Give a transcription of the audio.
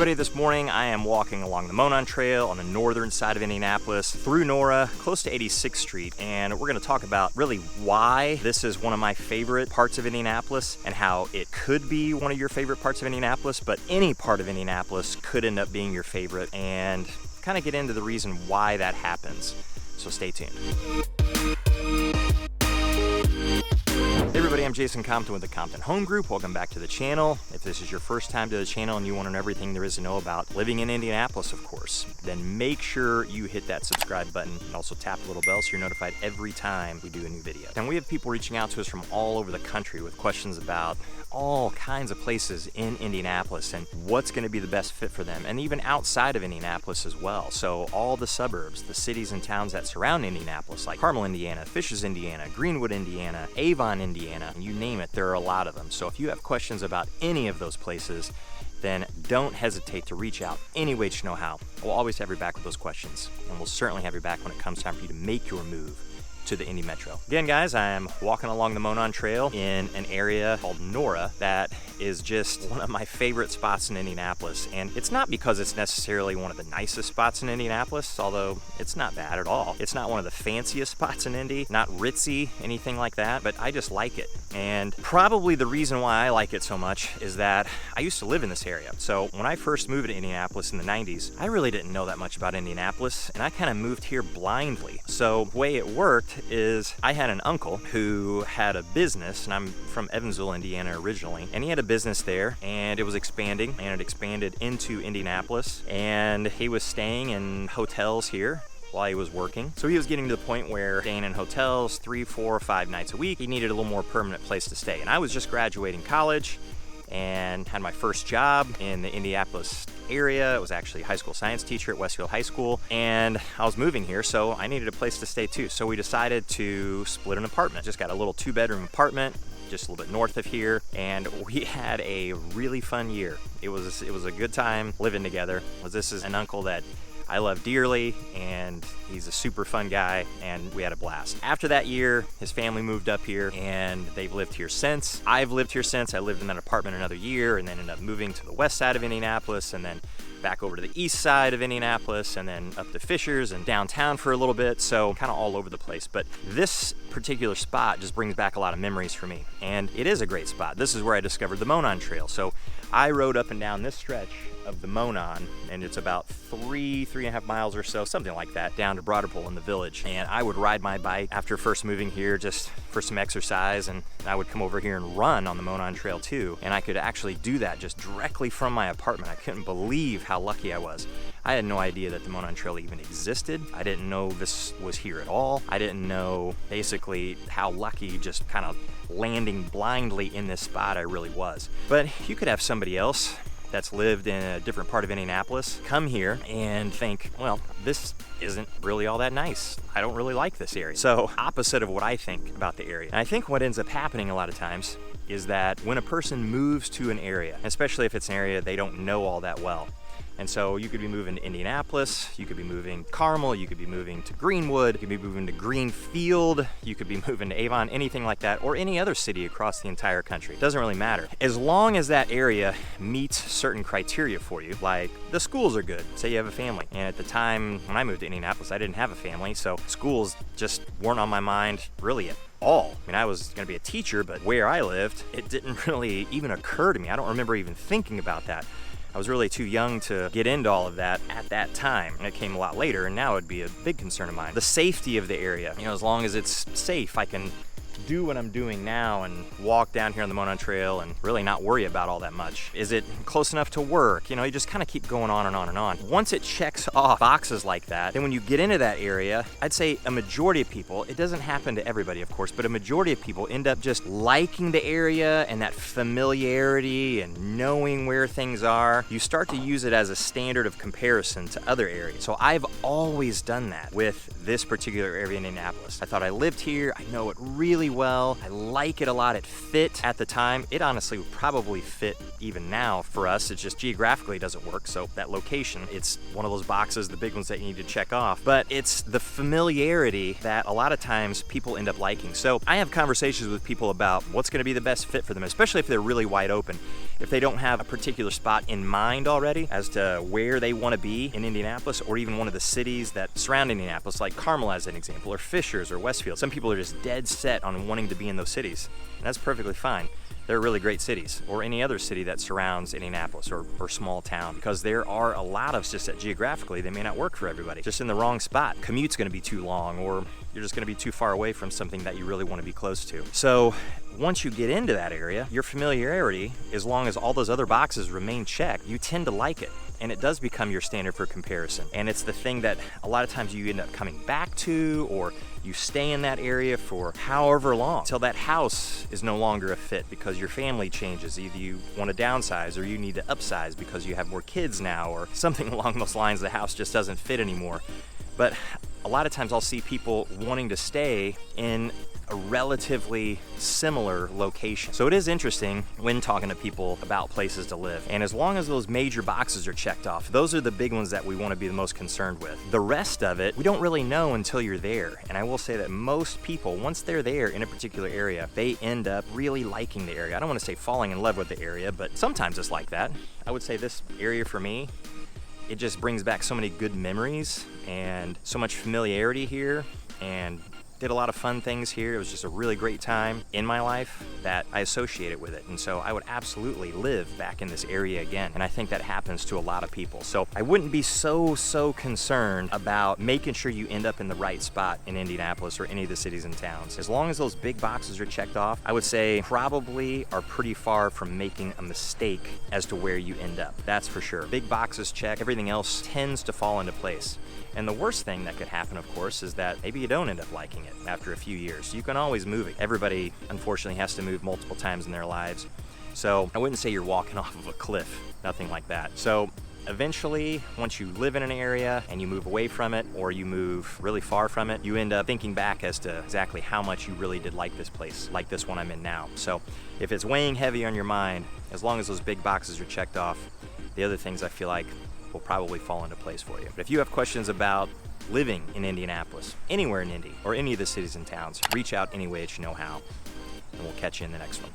everybody, this morning I am walking along the Monon Trail on the northern side of Indianapolis through Nora, close to 86th Street, and we're going to talk about really why this is one of my favorite parts of Indianapolis and how it could be one of your favorite parts of Indianapolis, but any part of Indianapolis could end up being your favorite, and kind of get into the reason why that happens. So stay tuned. Hey everybody, I'm Jason Compton with the Compton Home Group. Welcome back to the channel. If this is your first time to the channel and you want to know everything there is to know about living in Indianapolis, of course, then make sure you hit that subscribe button and also tap the little bell so you're notified every time we do a new video. And we have people reaching out to us from all over the country with questions about all kinds of places in Indianapolis and what's going to be the best fit for them, and even outside of Indianapolis as well. So all the suburbs, the cities and towns that surround Indianapolis, like Carmel, Indiana, Fishers, Indiana, Greenwood, Indiana, Avon, Indiana, you name it, there are a lot of them. So if you have questions about any of those places, then don't hesitate to reach out any way you know how. We'll always have your back with those questions, and we'll certainly have your back when it comes time for you to make your move to the Indy Metro. Again, guys, I am walking along the Monon Trail in an area called Nora that is just one of my favorite spots in Indianapolis. And it's not because it's necessarily one of the nicest spots in Indianapolis, although it's not bad at all. It's not one of the fanciest spots in Indy, not ritzy, anything like that, but I just like it. And probably the reason why I like it so much is that I used to live in this area. So when I first moved to Indianapolis in the 90s, I really didn't know that much about Indianapolis, and I kind of moved here blindly. So the way it worked is I had an uncle who had a business, and I'm from Evansville, Indiana originally, and he had a business there, and it was expanding, and it expanded into Indianapolis, and he was staying in hotels here while he was working. So he was getting to the point where staying in hotels 3, 4, 5 nights a week, he needed a little more permanent place to stay. And I was just graduating college and had my first job in the Indianapolis area. It was actually a high school science teacher at Westfield High School, and I was moving here, so I needed a place to stay too. So we decided to split an apartment. Just got a little 2-bedroom apartment just a little bit north of here, and we had a really fun year. It was a good time living together. This is an uncle that I love dearly, and he's a super fun guy, and we had a blast. After that year, his family moved up here, and they've lived here since. I've lived here since. I lived in that apartment another year, and then ended up moving to the west side of Indianapolis, and then back over to the east side of Indianapolis, and then up to Fishers and downtown for a little bit, so kind of all over the place. But this particular spot just brings back a lot of memories for me, and it is a great spot. This is where I discovered the Monon Trail. So I rode up and down this stretch of the Monon, and it's about 3.5 miles or so, something like that, down to Broderpool in the village. And I would ride my bike after first moving here just for some exercise, and I would come over here and run on the Monon Trail too. And I could actually do that just directly from my apartment. I couldn't believe how lucky I was. I had no idea that the Monon Trail even existed. I didn't know this was here at all. I didn't know basically how lucky just kind of landing blindly in this spot I really was. But you could have somebody else that's lived in a different part of Indianapolis come here and think, well, this isn't really all that nice. I don't really like this area. So opposite of what I think about the area. And I think what ends up happening a lot of times is that when a person moves to an area, especially if it's an area they don't know all that well, and so you could be moving to Indianapolis, you could be moving to Carmel, you could be moving to Greenwood, you could be moving to Greenfield, you could be moving to Avon, anything like that, or any other city across the entire country. It doesn't really matter. As long as that area meets certain criteria for you, like the schools are good, say you have a family. And at the time when I moved to Indianapolis, I didn't have a family, so schools just weren't on my mind really at all. I mean, I was gonna be a teacher, but where I lived, it didn't really even occur to me. I don't remember even thinking about that. I was really too young to get into all of that at that time. And it came a lot later, and now it'd be a big concern of mine. The safety of the area. You know, as long as it's safe, I can do what I'm doing now and walk down here on the Monon Trail and really not worry about all that much. Is it close enough to work? You know, you just kind of keep going on and on and on. Once it checks off boxes like that, then when you get into that area, I'd say a majority of people, it doesn't happen to everybody of course, but a majority of people end up just liking the area and that familiarity and knowing where things are. You start to use it as a standard of comparison to other areas. So I've always done that with this particular area in Indianapolis. I thought I lived here, I know it really well, I like it a lot, it fit at the time. It honestly would probably fit even now for us, it just geographically doesn't work, so that location, it's one of those boxes, the big ones that you need to check off, but it's the familiarity that a lot of times people end up liking. So I have conversations with people about what's gonna be the best fit for them, especially if they're really wide open. if they don't have a particular spot in mind already as to where they want to be in Indianapolis, or even one of the cities that surround Indianapolis, like Carmel as an example, or Fishers or Westfield. Some people are just dead set on wanting to be in those cities, and that's perfectly fine. They're really great cities, or any other city that surrounds Indianapolis or small town, because there are a lot of just that geographically they may not work for everybody. Just in the wrong spot. Commute's gonna be too long, or you're just gonna be too far away from something that you really wanna be close to. So once you get into that area, your familiarity, as long as all those other boxes remain checked, you tend to like it. And it does become your standard for comparison. And it's the thing that a lot of times you end up coming back to, or you stay in that area for however long until that house is no longer a fit because your family changes. Either you want to downsize or you need to upsize because you have more kids now, or something along those lines. The house just doesn't fit anymore. But a lot of times I'll see people wanting to stay in a relatively similar location. So it is interesting when talking to people about places to live. And as long as those major boxes are checked off, those are the big ones that we want to be the most concerned with. The rest of it, we don't really know until you're there. And I will say that most people, once they're there in a particular area, they end up really liking the area. I don't want to say falling in love with the area, but sometimes it's like that. I would say this area for me, it just brings back so many good memories and so much familiarity here, and did a lot of fun things here. It was just a really great time in my life that I associate it with it. And so I would absolutely live back in this area again. And I think that happens to a lot of people. So I wouldn't be so concerned about making sure you end up in the right spot in Indianapolis or any of the cities and towns. As long as those big boxes are checked off, I would say probably are pretty far from making a mistake as to where you end up. That's for sure. Big boxes checked, everything else tends to fall into place. And the worst thing that could happen, of course, is that maybe you don't end up liking it after a few years. You can always move it. Everybody, unfortunately, has to move multiple times in their lives. So I wouldn't say you're walking off of a cliff, nothing like that. So eventually, once you live in an area and you move away from it, or you move really far from it, you end up thinking back as to exactly how much you really did like this place, like this one I'm in now. So if it's weighing heavy on your mind, as long as those big boxes are checked off, the other things I feel like will probably fall into place for you. But if you have questions about living in Indianapolis, anywhere in Indy, or any of the cities and towns, reach out any way that you know how, and we'll catch you in the next one.